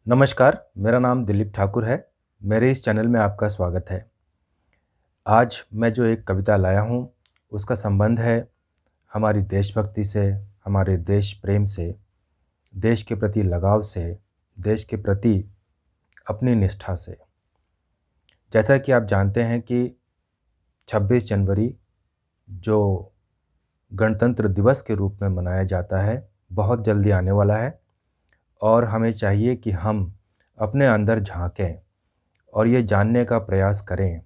नमस्कार, मेरा नाम दिलीप ठाकुर है। मेरे इस चैनल में आपका स्वागत है। आज मैं जो एक कविता लाया हूँ, उसका संबंध है हमारी देशभक्ति से, हमारे देश प्रेम से, देश के प्रति लगाव से, देश के प्रति अपनी निष्ठा से। जैसा कि आप जानते हैं कि 26 जनवरी जो गणतंत्र दिवस के रूप में मनाया जाता है, बहुत जल्दी आने वाला है और हमें चाहिए कि हम अपने अंदर झांकें और ये जानने का प्रयास करें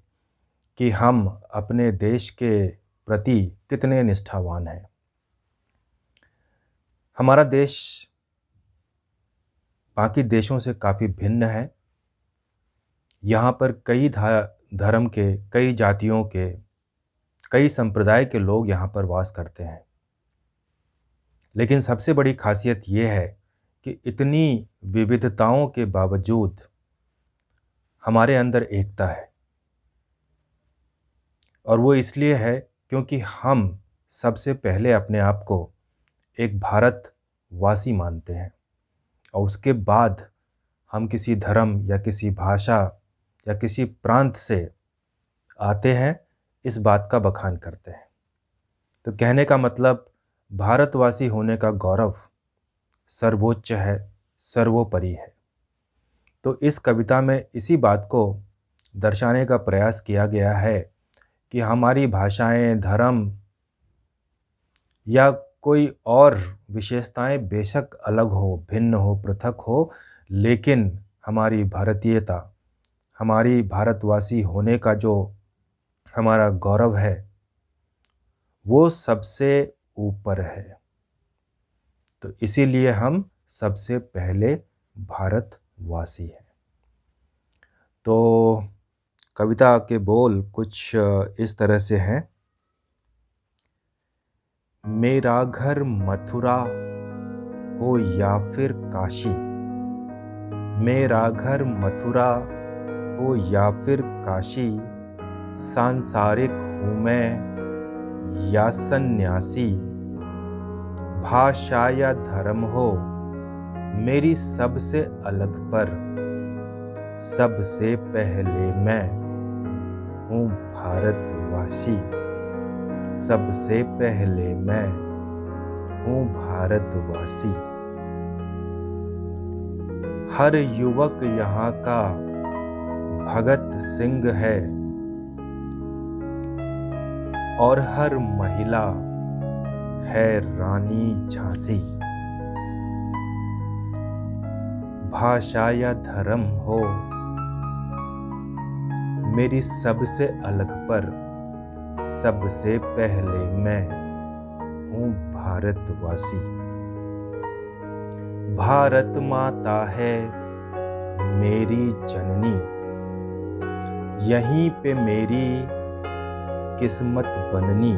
कि हम अपने देश के प्रति कितने निष्ठावान हैं। हमारा देश बाकी देशों से काफ़ी भिन्न है। यहाँ पर कई धर्म के, कई जातियों के, कई संप्रदाय के लोग यहाँ पर वास करते हैं। लेकिन सबसे बड़ी खासियत ये है कि इतनी विविधताओं के बावजूद हमारे अंदर एकता है। और वो इसलिए है क्योंकि हम सबसे पहले अपने आप को एक भारतवासी मानते हैं और उसके बाद हम किसी धर्म या किसी भाषा या किसी प्रांत से आते हैं, इस बात का बखान करते हैं। तो कहने का मतलब, भारतवासी होने का गौरव सर्वोच्च है, सर्वोपरि है। तो इस कविता में इसी बात को दर्शाने का प्रयास किया गया है कि हमारी भाषाएं, धर्म या कोई और विशेषताएं बेशक अलग हो, भिन्न हो, पृथक हो, लेकिन हमारी भारतीयता, हमारी भारतवासी होने का जो हमारा गौरव है, वो सबसे ऊपर है। तो इसीलिए हम सबसे पहले भारतवासी हैं। तो कविता के बोल कुछ इस तरह से हैं। मेरा घर मथुरा हो या फिर काशी, मेरा घर मथुरा हो या फिर काशी, सांसारिक हूँ मैं या सन्यासी, भाषा या धर्म हो मेरी सबसे अलग पर, सबसे पहले मैं हूँ भारतवासी, सबसे पहले मैं हूँ भारतवासी। हर युवक यहाँ का भगत सिंह है और हर महिला है रानी झांसी, भाषा या धर्म हो मेरी सबसे अलग पर, सबसे पहले मैं हूँ भारतवासी। भारत माता है मेरी जननी, यहीं पे मेरी किस्मत बननी,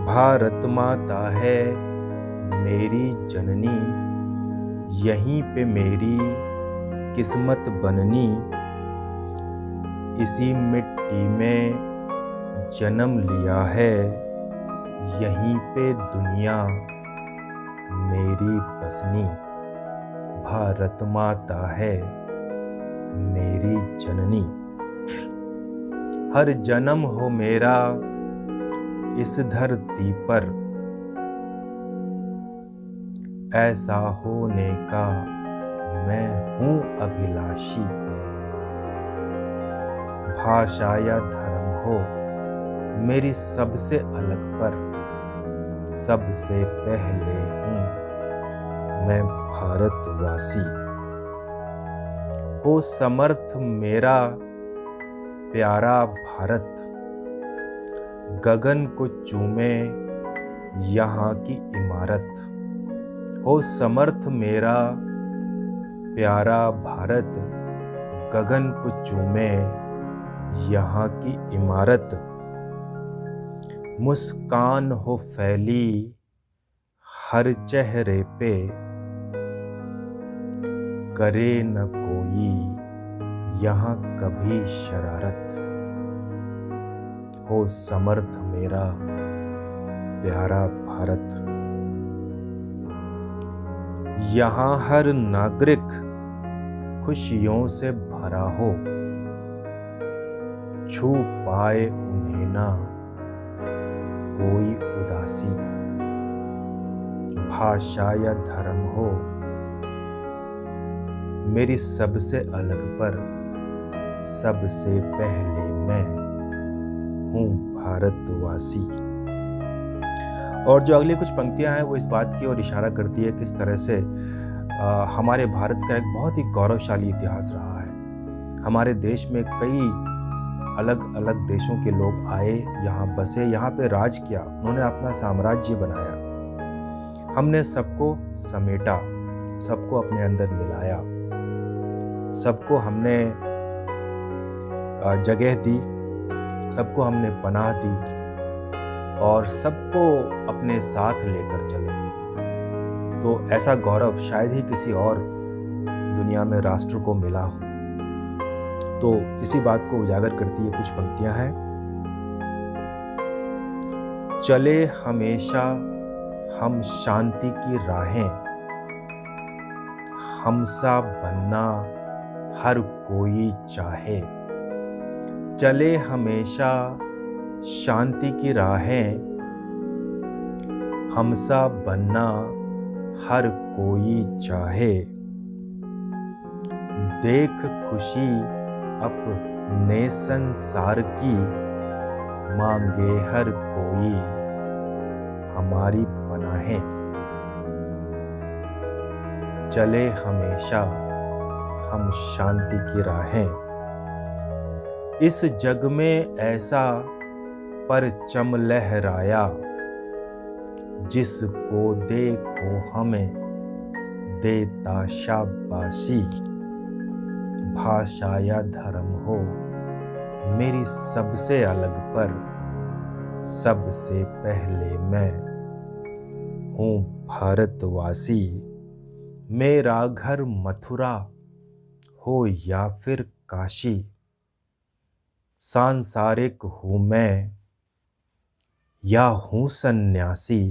भारत माता है मेरी जननी, यहीं पे मेरी किस्मत बननी, इसी मिट्टी में जन्म लिया है, यहीं पे दुनिया मेरी बसनी, भारत माता है मेरी जननी। हर जन्म हो मेरा इस धरती पर, ऐसा होने का मैं हूँ अभिलाषी, भाषा या धर्म हो मेरी सबसे अलग पर, सबसे पहले हूँ मैं भारतवासी। हो समर्थ मेरा प्यारा भारत, गगन को चूमे यहाँ की इमारत, हो समर्थ मेरा प्यारा भारत, गगन को चूमे यहाँ की इमारत, मुस्कान हो फैली हर चेहरे पे, करे न कोई यहाँ कभी शरारत, हो समर्थ मेरा प्यारा भारत। यहाँ हर नागरिक खुशियों से भरा हो, छू पाए उन्हें ना कोई उदासी। भाषा या धर्म हो, मेरी सबसे अलग पर सबसे पहले मैं हूँ भारतवासी। और जो अगली कुछ पंक्तियां हैं वो इस बात की ओर इशारा करती है किस तरह से हमारे भारत का एक बहुत ही गौरवशाली इतिहास रहा है। हमारे देश में कई अलग अलग देशों के लोग आए, यहाँ बसे, यहाँ पे राज किया, उन्होंने अपना साम्राज्य बनाया। हमने सबको समेटा, सबको अपने अंदर मिलाया, सबको हमने जगह दी, सबको हमने पनाह दी और सबको अपने साथ लेकर चले। तो ऐसा गौरव शायद ही किसी और दुनिया में राष्ट्र को मिला हो। तो इसी बात को उजागर करती है कुछ पंक्तियां हैं। चले हमेशा हम शांति की राहें, हमसा बनना हर कोई चाहे। चले हमेशा शांति की राहें, हमसा बनना हर कोई चाहे। देख खुशी अपने संसार की, मांगे हर कोई हमारी पनाहें। चले हमेशा हम शांति की राहें, इस जग में ऐसा परचम लहराया, जिसको देखो हमें देता शाबाशी। भाषा या धर्म हो, मेरी सबसे अलग पर सबसे पहले मैं हूँ भारतवासी। मेरा घर मथुरा हो या फिर काशी, सांसारिक हूँ मैं या हूँ सन्यासी।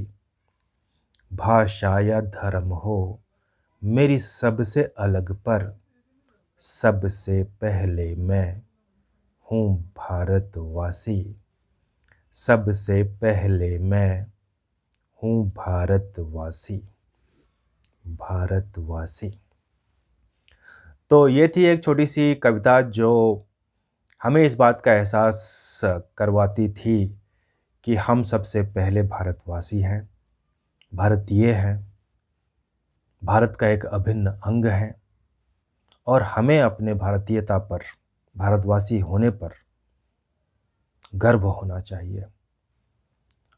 भाषा या धर्म हो, मेरी सबसे अलग पर सबसे पहले मैं हूँ भारतवासी। सबसे पहले मैं हूँ भारतवासी, भारतवासी। तो ये थी एक छोटी सी कविता जो हमें इस बात का एहसास करवाती थी कि हम सबसे पहले भारतवासी हैं, भारतीय हैं, भारत का एक अभिन्न अंग है और हमें अपने भारतीयता पर, भारतवासी होने पर गर्व होना चाहिए।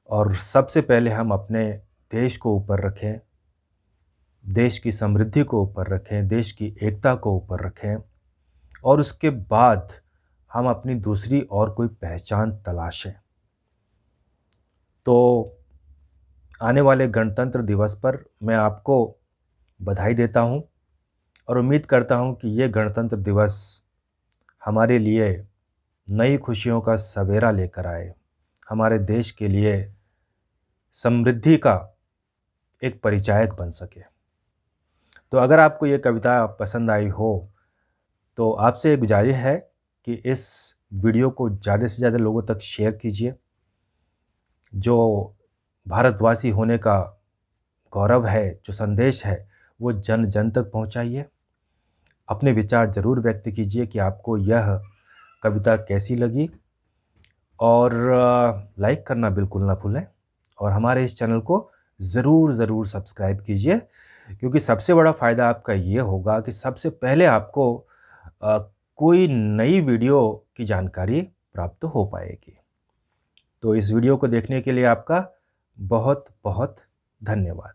और सबसे पहले हम अपने देश को ऊपर रखें, देश की समृद्धि को ऊपर रखें, देश की एकता को ऊपर रखें और उसके बाद हम अपनी दूसरी और कोई पहचान तलाशें। तो आने वाले गणतंत्र दिवस पर मैं आपको बधाई देता हूं और उम्मीद करता हूं कि ये गणतंत्र दिवस हमारे लिए नई खुशियों का सवेरा लेकर आए, हमारे देश के लिए समृद्धि का एक परिचायक बन सके। तो अगर आपको ये कविता पसंद आई हो तो आपसे गुजारिश है कि इस वीडियो को ज़्यादा से ज़्यादा लोगों तक शेयर कीजिए। जो भारतवासी होने का गौरव है, जो संदेश है, वो जन जन तक पहुंचाइए। अपने विचार ज़रूर व्यक्त कीजिए कि आपको यह कविता कैसी लगी और लाइक करना बिल्कुल ना भूलें और हमारे इस चैनल को ज़रूर सब्सक्राइब कीजिए, क्योंकि सबसे बड़ा फ़ायदा आपका ये होगा कि सबसे पहले आपको कोई नई वीडियो की जानकारी प्राप्त हो पाएगी। तो इस वीडियो को देखने के लिए आपका बहुत बहुत धन्यवाद।